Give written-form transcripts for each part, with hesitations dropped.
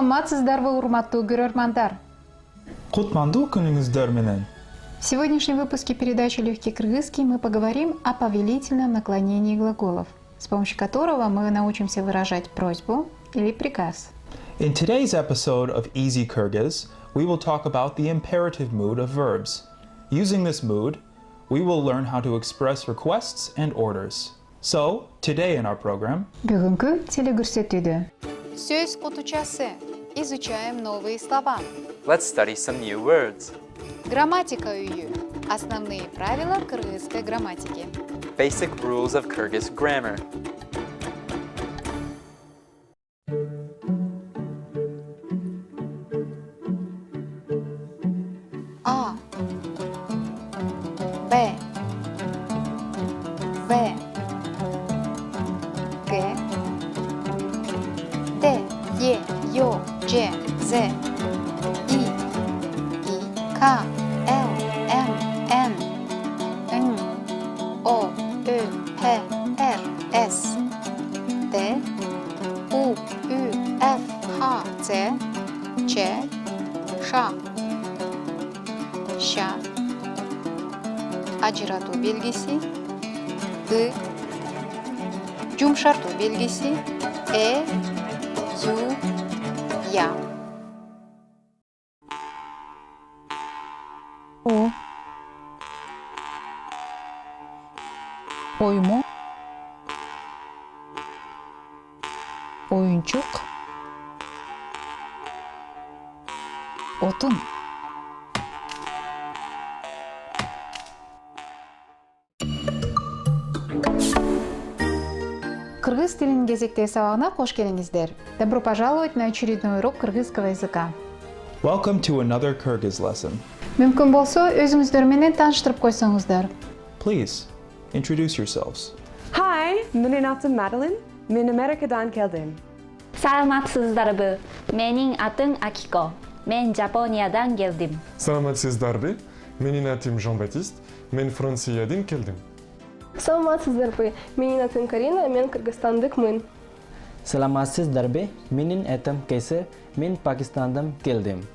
Саламатсыздарбы, урматтуу көрөрмандар. Кутмандуу күнүңүздөр менен. В сегодняшнем выпуске передачи «Легкий кыргызский» мы поговорим о повелительном наклонении глаголов, с помощью которого мы научимся выражать просьбу или приказ. In today's episode of Easy Kyrgyz, we will talk about the imperative mood of verbs. Using this mood, we will learn how to express requests and orders. So, today in our program, Бүгүнкү телекөрсөтүүдө Сөз кутучасы. Изучаем новые слова. Let's study some new words. Грамматика үйү. Основные правила кыргызской грамматики. Basic rules of Kyrgyz grammar. А. Б. В. Г. Д. Е. Ё. Ж. З. И. К. Л. М. Н. Н. О. Ö. П. Р. С. Т. У. Ü. F. Х. Ц. Ч. Ш. Ş. Ажыратуу белгиси. Ы. Жумшартуу белгиси. Ю. Я. О. Ойму. Оюнчук. Отун. Кыргыз тилинин кезектеги сабагына кош келиңиздер. Добро пожаловать на очередной урок кыргызского языка. welcome to another Kyrgyz lesson. Мүмкүн болсо, өзүңүздөр менен тааныштырып койсоңуздар. Please, introduce yourselves. Hi, менин атым Madeline. Мен Америкадан келдим. Саламатсыздарбы. Менин атым Акико. Мен Жапониядан келдим. Саламатсыздарбы. Менин атым Жан-Батист. Мен Франциядан келдим. Саламатсыздарбы. Менин атым Карина, мен Кыргызстандыкмын. Саламатсыздарбы. Менин атым Кайсы. Мен Пакистандан келдим.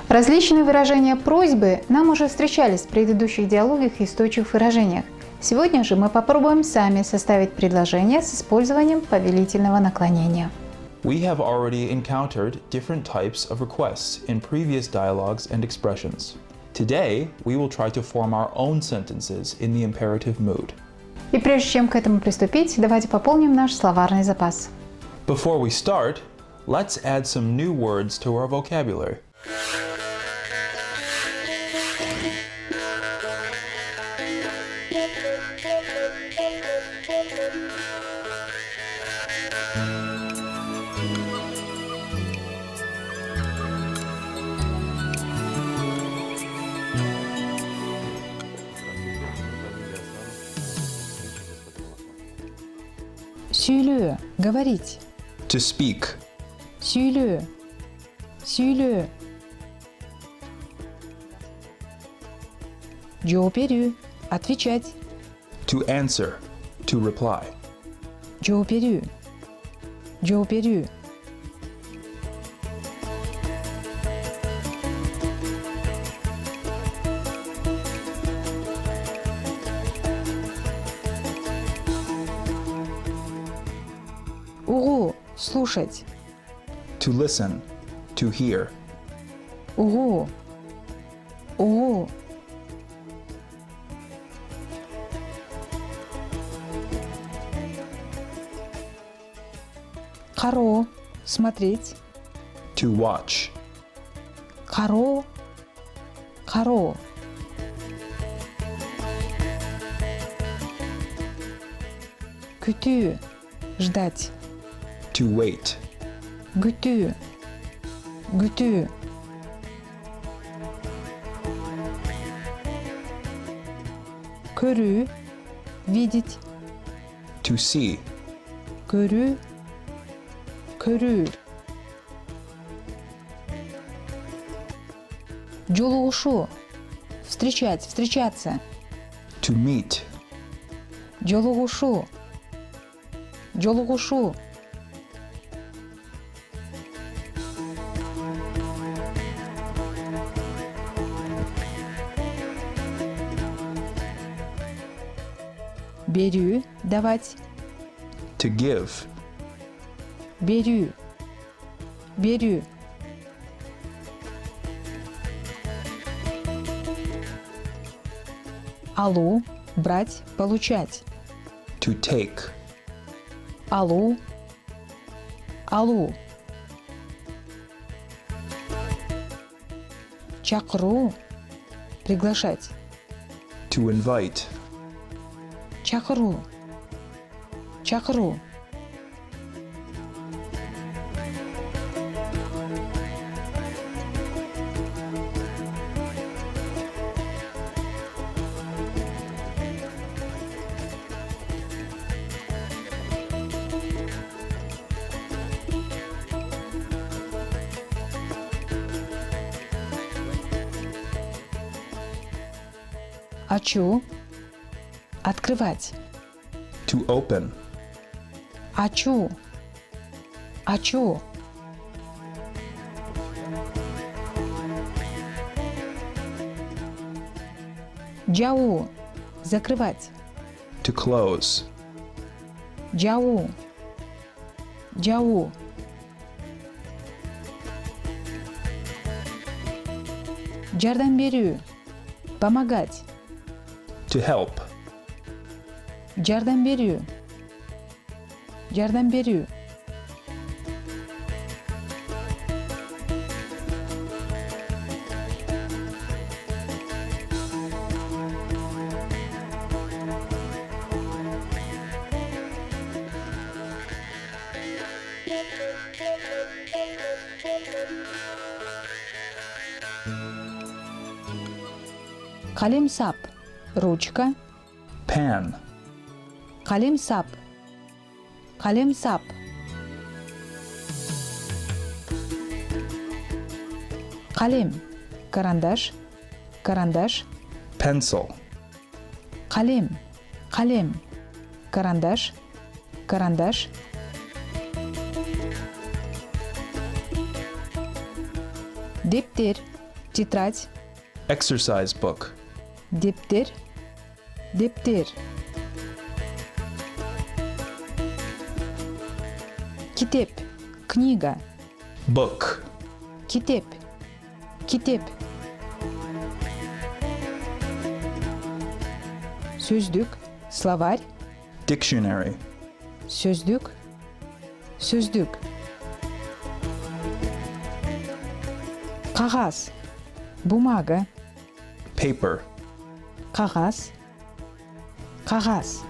Различные выражения просьбы нам уже встречались в предыдущих диалогах и устойчивых выражениях. Сегодня же мы попробуем сами составить предложение с использованием повелительного наклонения. We have already encountered different types of requests in previous dialogues and expressions. Today, we will try to form our own sentences in the imperative mood. И прежде чем к этому приступить, давайте пополним наш словарный запас. Before we start, let's add some new words to our vocabulary. Сөйлөө, говорить. To speak, Сөйлөө, сөйлөө. Жооп берүү, отвечать. to answer, to reply. Жооп берүү, жооп берүү. Угуу, слушать. To listen, to hear. Угуу, угуу. Кароо, смотреть. To watch. Кароо, кароо. Күтүү, ждать. To wait. Күтүү, күтүү. Көрүү, видеть. To see. Көрүү, көрүү. Жолугушуу, встречать, встречаться. To meet. Жолугушуу, жолугушуу. Беру – давать. To give. Беру. Беру. Алу – брать, получать. To take. Алу. Алу. Чакру – приглашать. To invite. Чакру. Чакру. Ачу – открывать. To open. Ачу. Ачу. Джау – закрывать. To close. Джау. Джау. Жардам беру – помогать. To help. Жардам беру. Жардам беру. Калемсап – ручка. Pan. Калемсап. Калемсап. Калем – карандаш. Карандаш. Pencil. Калем. Калем. Карандаш. Карандаш. Дептер – тетрадь. Exercise book. Дептер. Дептер. Китеп – книга. Book. Китеп. Китеп. Сөздік – словарь. Dictionary. Сөздік. Сөздік. Қағаз. Бумага. Paper. Қағаз. Қағаз.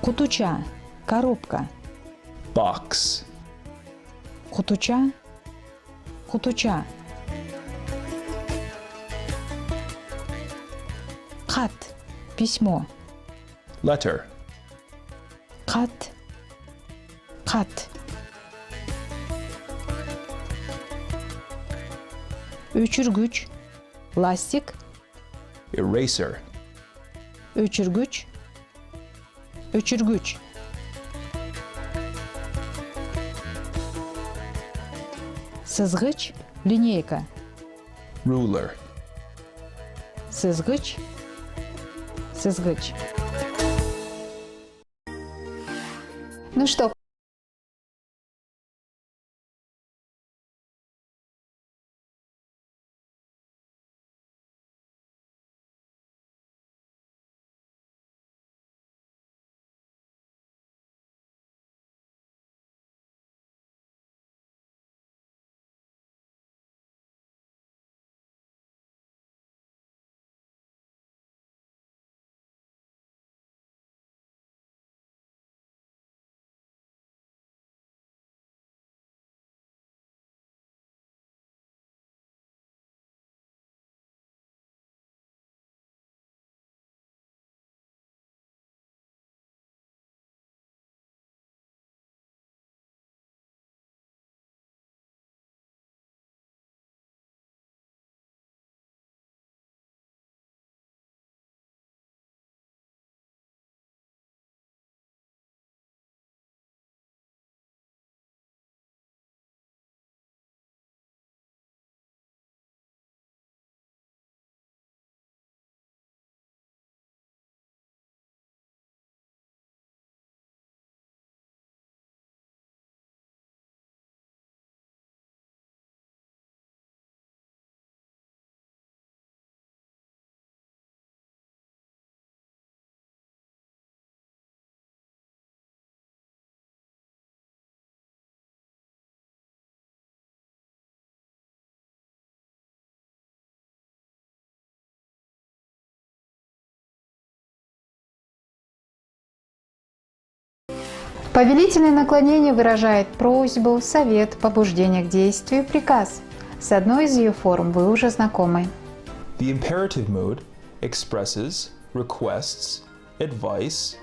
Кутуча. Коробка. Box. Кутуча. Кутуча. Хат. Письмо. Letter. Хат. Хат. Өчіргүч. Ластик. Eraser. Өчіргүч. Өчіргүч. Сызғыч. Линейка. Ruler. Сызғыч. Сызғыч. Ну что, Повелительное наклонение выражает просьбу, совет, побуждение к действию, приказ. С одной из ее форм вы уже знакомы. The imperative mood expresses requests, advice,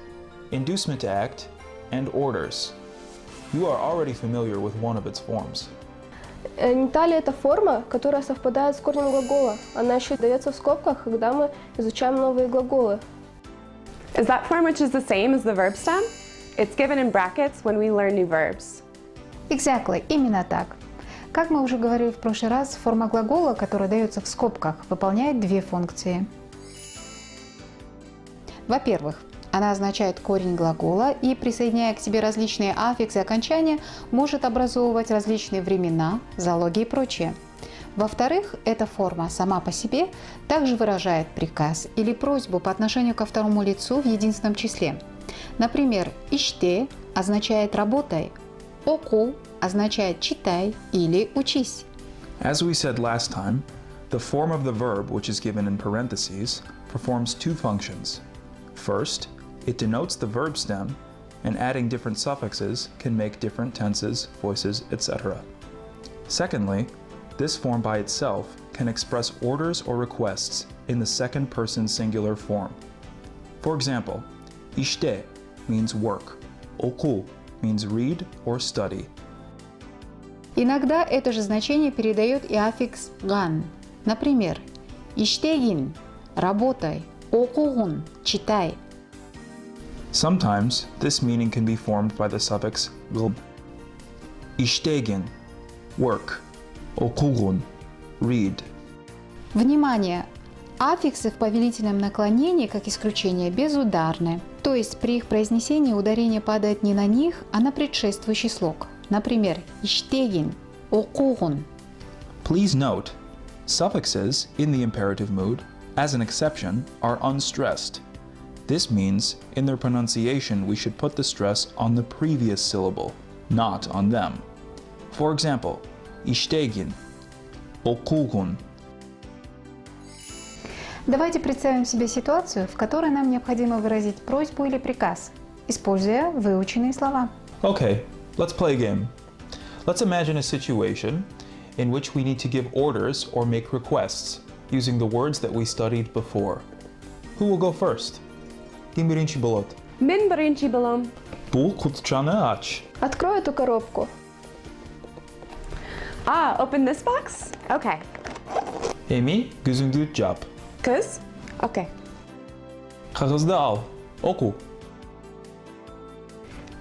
inducement to act, and orders. You are already familiar with one of its forms. Не ли это форма, которая совпадает с корнем глагола? Она еще дается в скобках, когда мы изучаем новые глаголы. Is that form which is the same as the verb stem? It's given in brackets when we learn new verbs. Exactly, именно так. Как мы уже говорили в прошлый раз, форма глагола, которая дается в скобках, выполняет две функции. Во-первых, она означает корень глагола и, присоединяя к себе различные аффиксы и окончания, может образовывать различные времена, залоги и прочее. Во-вторых, эта форма сама по себе также выражает приказ или просьбу по отношению ко второму лицу в единственном числе. Например, «иште» означает «работай», «оку» означает «читай» или «учись». As we said last time, the form of the verb, which is given in parentheses, performs two functions. First, it denotes the verb stem, and adding different suffixes can make different tenses, voices, etc. Secondly, this form by itself can express orders or requests in the second person singular form. For example, «иште» means work, «оку» means read or study. Иногда это же значение передает и аффикс «ган». Например, «иштегин» – «работай», «окугун» – «читай». Sometimes this meaning can be formed by the suffix «glb». «Иштегин» – work, «окугун» – read. Внимание! Аффиксы в повелительном наклонении, как исключение, безударны. То есть при их произнесении ударение падает не на них, а на предшествующий слог. Например, «иштегин», «окугун». Please note, suffixes in the imperative mood, as an exception, are unstressed. This means, in their pronunciation, we should put the stress on the previous syllable, not on them. For example, «иштегин», «окугун». Давайте представим себе ситуацию, в которой нам необходимо выразить просьбу или приказ, используя выученные слова. Okay, let's play a game. Let's imagine a situation in which we need to give orders or make requests using the words that we studied before. Who will go first? Ким биринчи болот? Мен биринчи болом. Бул кутчаны ач. Открой эту коробку. Open this box? Okay. Эми, күзүңдү жап. Kız? Okay. Кагызды ал. Оку.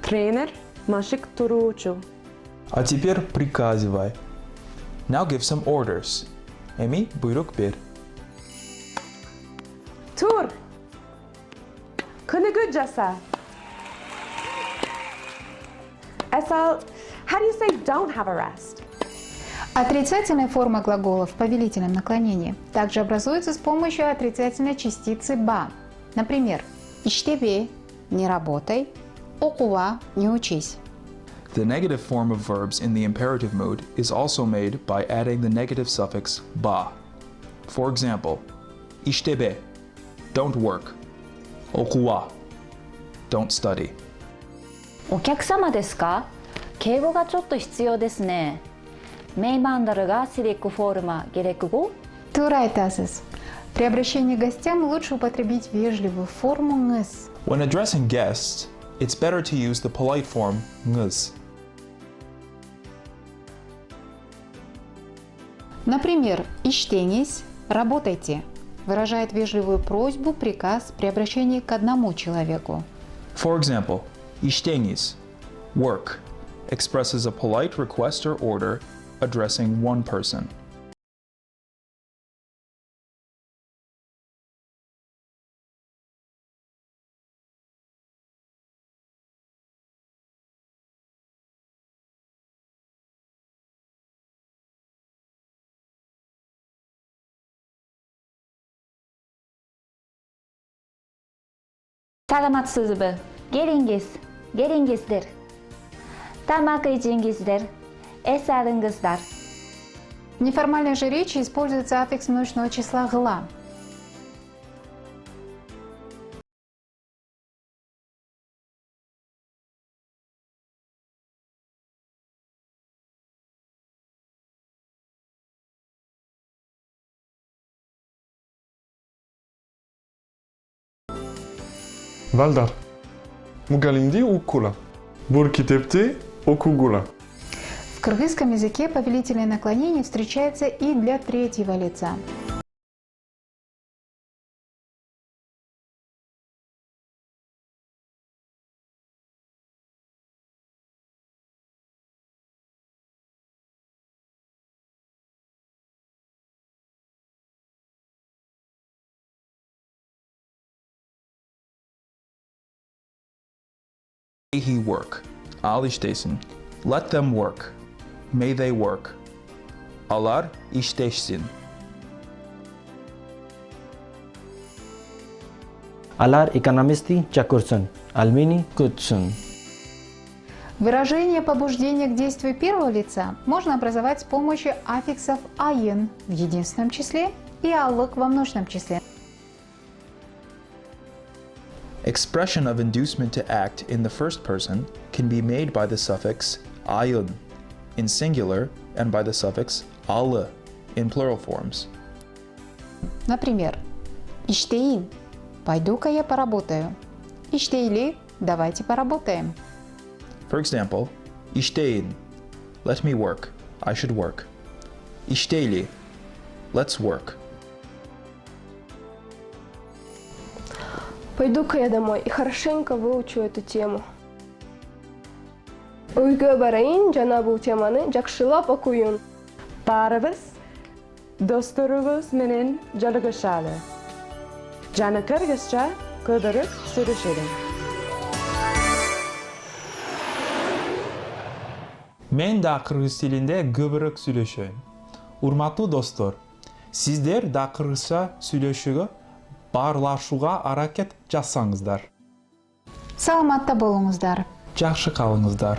Тренер, машык туруучу. А теперь приказывай. Now give some orders. Эми, буйрук бер. Tur. Kınıgı jasa. Esal, how do you say don't have a rest? Отрицательная форма глагола в повелительном наклонении также образуется с помощью отрицательной частицы «ба». Например, «иштебе» – «не работай», «окува» – «не учись». The negative form of verbs in the imperative mood is also made by adding the negative suffix ba. For example, «иштебе» – don't work, «окува» – don't study. お客様ですか？敬語がちょっと必要ですね。Меймандарга силику форма герекугу. Турай тасис. При обращении к гостям лучше употребить вежливую форму «ngыс». When addressing guests, it's better to use the polite form «ngыз». Например, «иштеңиз» – «работайте» выражает вежливую просьбу, приказ при обращении к одному человеку. For example, «иштеңиз» – work expresses a polite request or order addressing one person. Саламатсызбы? Келиңиздер. Тамак ижиңиздер. Эс алыңыздар. В неформальной же речи используется аффикс множественного числа «гла». Балдар. Мугалинди укула. Бул китепти окугула. В кыргызском языке повелительное наклонение встречается и для третьего лица. May he work. Al iştesin. Let them work. May they work. Alar işteşsin. Alar ekonomisti çakursun. Almini kutsun. Выражение побуждения к действию первого лица можно образовать с помощью аффиксов «аин» в единственном числе и «алык» во множественном числе. Expression of inducement to act in the first person can be made by the suffix ayun in singular and by the suffix alı in plural forms. Например, «Иштеин» – «Пойду-ка я поработаю». «Иштейли» – «Давайте поработаем». For example, işteyin, let me work, I should work. İşteyli, let's work. Пойду-ка я домой и хорошенько выучу эту тему. Үйгө барайын, жана бул теманы жакшылап окуйун. Barыбыз dostlarыбыз менен жолугушалы. Жана кыргызча көбүрөөк сүйлөшөлү. Мен да кыргыз тилинде көбүрөөк сүйлөшөйм. Урматтуу достор, сиздер да кыргызча сүйлөшүүгө баарлашууга аракет жасаңыздар. Саламатта болуңуздар. Жакшы калыңыздар.